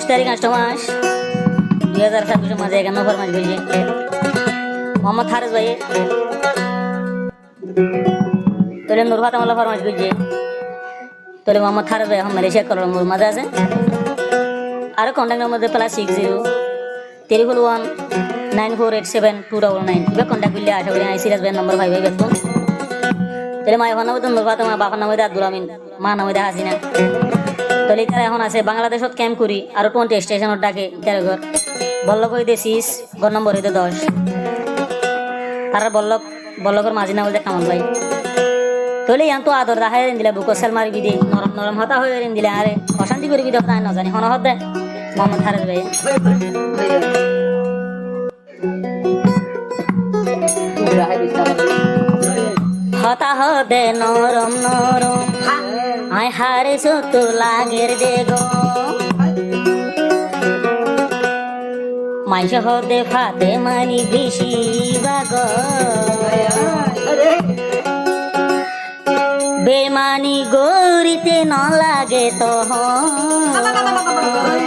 তারিখ 8 মাস 2027 মাঝে 51 ফরমাশ করেছে মোহাম্মদ হারেস ভাই। তাহলে নূর ফাতেমা ফরমাশ করেছে, তাহলে মোহাম্মদ হারেস ভাই এখন মালয়েশিয়া করার মোর মাঝে আছে। আর কন্ট্যাক্ট নম্বর +60 311 9487 299 এবার কন্ট্যাক্ট করলে আশা করি আই সিরাজ ভাইয়ের নম্বর ভাই ভাই বেতন। তাহলে মায়ের নাম নূর ফাতেমা, বাবার নাম আব্দুল আমিন, মা নাম হাসিনা। তাহলে তারা এখন আছে বাংলাদেশত ক্যাম্প করি আর 20 স্টেশনত ডাকে কেরগর বল্লভ হইতে 6 ঘর নম্বর হইতে 10 তারা বল্লভর মাঝি না বলতে কামল ভাই। তাহলে ইয়ান তো আদর রাখাই দিলে বুক সেল মারি বিদে নরম নরম হতা হয়ে দিলে আরে অশান্তি করে বিদে না জানি হন হতে মোহাম্মদ হারেস ভাই। হতা হদে নরম নরম আয় হারেস তো লাগের দেগো মাইশ হদে ফাতে মানি বেশি বাগ বেমানি গরিতে ন লাগে তো ভাই।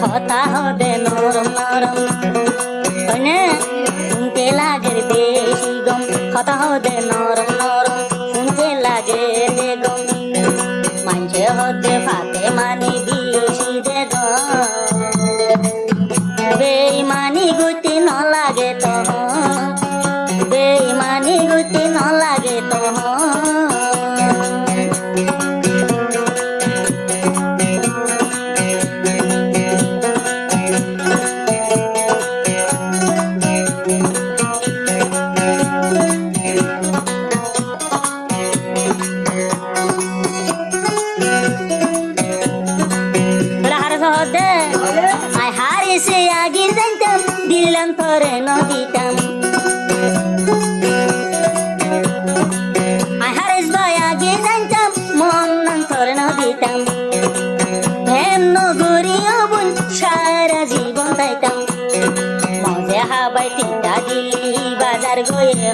হতা হদে নরম নরম শুনতে লাগে বেশি গম হতা হদে নরম নরম শুনতে লাগে রে গম মানছে হতে ফাতে মানি বেশি দে গম বেইমানি গুতি ন লাগে তো বেইমানি গুতি ন লাগে তো আই হারিসে আগে জানতাম দিলাম তোরে নদীতাম আই হারিস ভাই আগে জানতাম মন নাম তোরে নদীতাম হেম নগরী অবুন সারা জীবন পাইতাম মজে হাবাই তিনটা দিলি বাজার গয়ে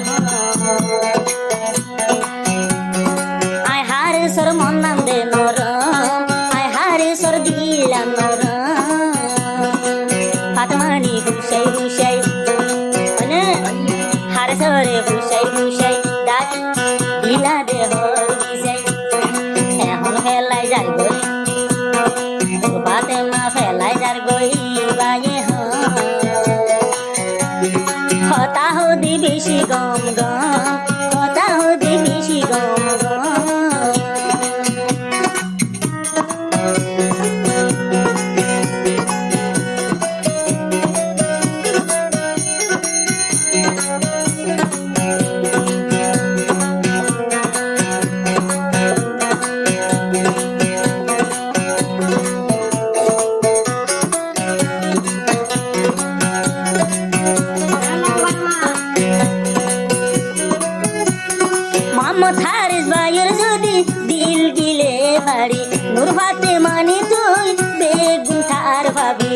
আই হারিসর মন নাম দে নরম আই হারিসর দিলাম নরম ফাতেমানি হুসাই হুসাই হারেসরে হুসাই হুসাই ডাক দিলা দে হর বিসাই এখন ফেলাই যাই গই ফাতেমা ফেলাই যার গই বায়ে হতা হদি বেশি গম গম হতা হদি বেশি গম গম মোহাম্মদ হারেস ভাইয়ের যদি দিল গিলে ভারি নূর ফাতেমানি তুই বেগুন থার ভাবি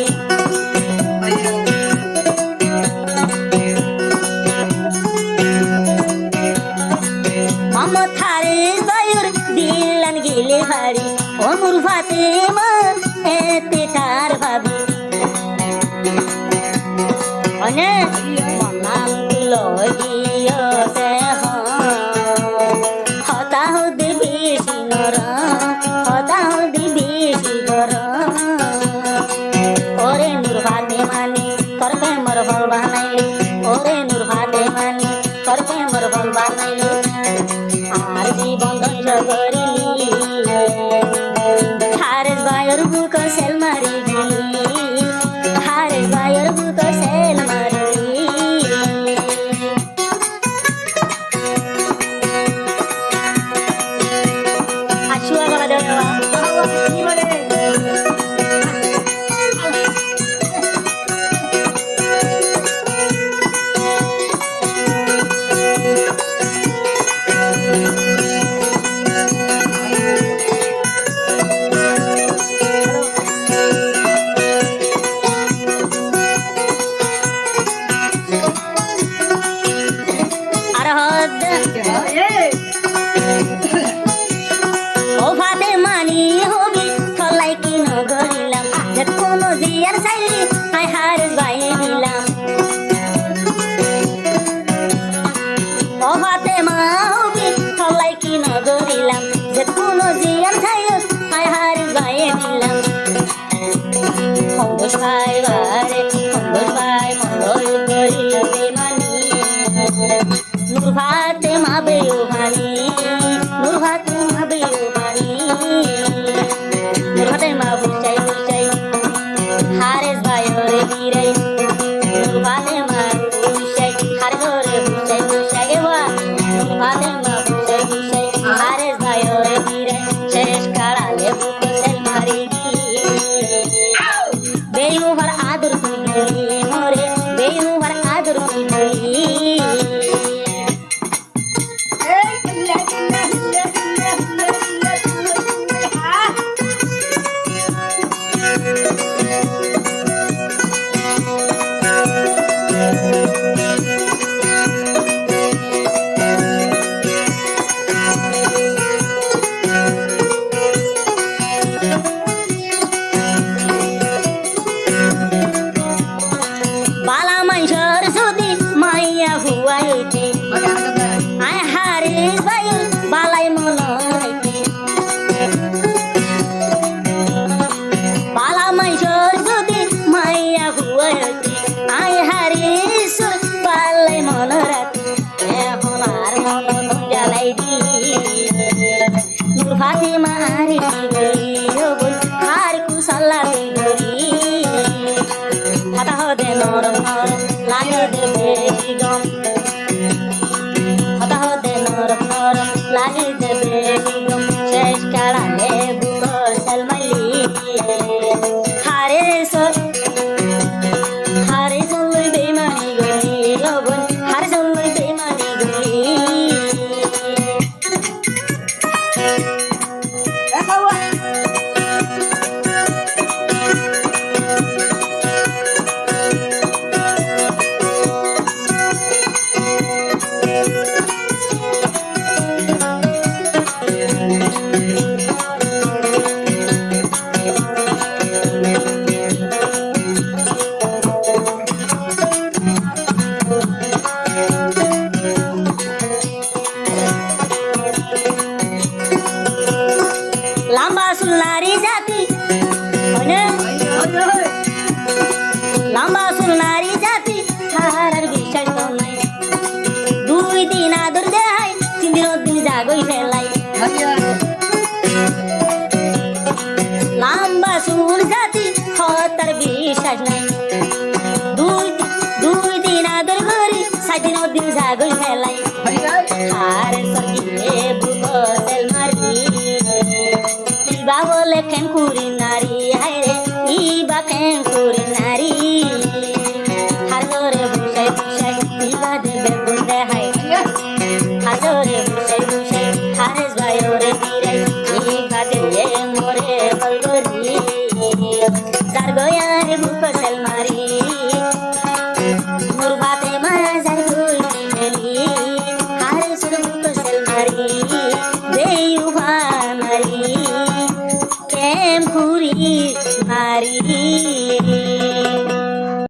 মোহাম্মদ হারেস ভাইয়ের দিল গিলে ভারি ও নূর ফাতেমা এতে থার ভাবি অনেক মনাম দিল গিয়েছে হতা হদি বেশি নরম হতা হদি বেশি গরম ওরে নূর ফাতেমানি তোর প্রেমর ফল বানাইলি ওরে নূর ফাতেমানি তোর প্রেমর ফল বানাইলি আর জীবন ধ্বংস করিলি হারেস ভাইয়ের বুক সেল মারি গেলি হারেস ভাইয়ের বুক সেল মারি জিয়ার চাইলি আই হারিস ভাইয়ে দিলাম অবাতে মা হবি হলাই কি নগরিলাম যে কোনো জিয়ার চাইলি আই হারিস ভাইয়ে দিলাম খন্দোস ভাই বারে খন্দোস ভাই মঙ্গল করি বেমানি নূর ভাতে মা বেউভানি নূর ভাতে মা বেউভানি নূর ভাতে মা বুঝাই বুঝাই হারেস ভাই ওরে বীরাই নূর ভাতে মা বুঝাই হারেস ওরে বুঝাই বুঝাই এবা নূর ভাতে মা বুঝাই বুঝাই হারেস ভাই ওরে বীরাই শেষ কাড়ালে বুকে সেল মারি বেউভার আদর তুই গলি মোরে বেউভার আদর তুই গলি বালা মাইশর যদি মাইয়া হুয়াইতে আয় হারিস ভাই বালাই মনাইতে বালা মাইশর যদি মাইয়া হুয়াইতে আয় হারিস বালাই মনরাতে এখন আর মন জ্বালাই দি নূর ফাতিমা আরে গলি বল আর কুসাল্লা গলি হাতা হদে নরম নরম লাগে দেবে গম হাতা হদে নরম নরম লাগে দেবে গম শেষ কাড়ালে বুড়ো সালমালি হারে চলই বেমানি গলি লবণ হারে চলই বেমানি গলি লাম্বা সুলনারি জাতি লাম্বা সুলনারি জাতি হারার বিশ্বাস তো নাই দুই দিন আদর দেয় তিন দিন জাগই ফেলাই লাম্বা সুল জাতি হতার বিশ্বাস নাই দুই দিন আদর করি 7 দিন জাগই ফেলাই আর সরগিয়ে বুকো সেল মারি ইবা বলে কেন কুরি নারী হায়রে ইবা কেন কুরি নারী হাজরে বুঝাই বুঝাই ইবা দেবে বুঝে হাই হাজরে বুঝাই বুঝাই হারেস ভাই ওরে বীরাই ইবা দেবে মোরে বলগরি যার গয়ারে বুকো সেল মারি নূর ভাতে মা যার গুই মেলি হারেস বুকো সেল মারি বেউভা নারী কেম কুরি নারী